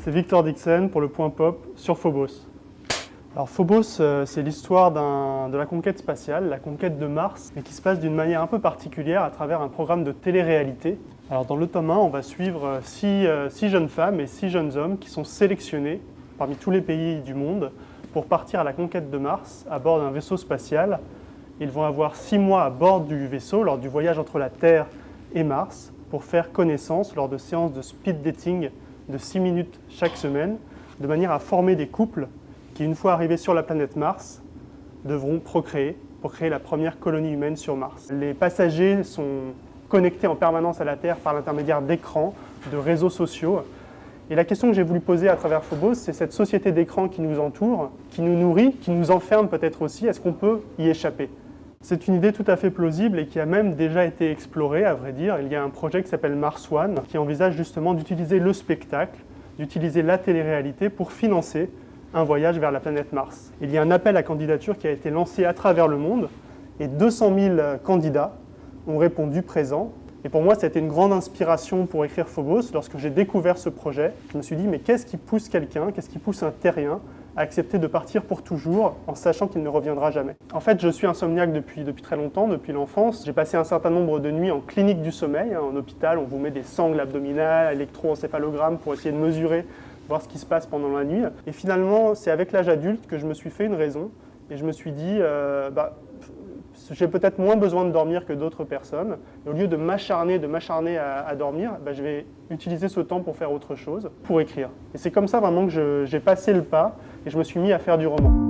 c'est Victor Dixon pour le Point Pop sur Phobos. Alors Phobos, c'est l'histoire de la conquête spatiale, la conquête de Mars, mais qui se passe d'une manière un peu particulière à travers un programme de télé-réalité. Alors dans le tome 1, on va suivre six jeunes femmes et 6 jeunes hommes qui sont sélectionnés parmi tous les pays du monde pour partir à la conquête de Mars à bord d'un vaisseau spatial. Ils vont avoir 6 mois à bord du vaisseau lors du voyage entre la Terre et Mars pour faire connaissance lors de séances de speed dating de 6 minutes chaque semaine, de manière à former des couples qui, une fois arrivés sur la planète Mars, devront procréer pour créer la première colonie humaine sur Mars. Les passagers sont connectés en permanence à la Terre par l'intermédiaire d'écrans, de réseaux sociaux. Et la question que j'ai voulu poser à travers Phobos, c'est cette société d'écran qui nous entoure, qui nous nourrit, qui nous enferme peut-être aussi, est-ce qu'on peut y échapper ? C'est une idée tout à fait plausible et qui a même déjà été explorée, à vrai dire. Il y a un projet qui s'appelle Mars One, qui envisage justement d'utiliser le spectacle, d'utiliser la télé-réalité pour financer un voyage vers la planète Mars. Il y a un appel à candidature qui a été lancé à travers le monde et 200 000 candidats ont répondu présents. Et pour moi, c'était une grande inspiration pour écrire Phobos. Lorsque j'ai découvert ce projet, je me suis dit, mais qu'est-ce qui pousse quelqu'un, qu'est-ce qui pousse un terrien à accepter de partir pour toujours en sachant qu'il ne reviendra jamais. En fait, je suis insomniaque depuis très longtemps, depuis l'enfance. J'ai passé un certain nombre de nuits en clinique du sommeil. En hôpital, on vous met des sangles abdominales, électroencéphalogramme pour essayer de mesurer, voir ce qui se passe pendant la nuit. Et finalement, c'est avec l'âge adulte que je me suis fait une raison. Et je me suis dit, j'ai peut-être moins besoin de dormir que d'autres personnes. Et au lieu de m'acharner à dormir, je vais utiliser ce temps pour faire autre chose, pour écrire. Et c'est comme ça vraiment que j'ai passé le pas et je me suis mis à faire du roman.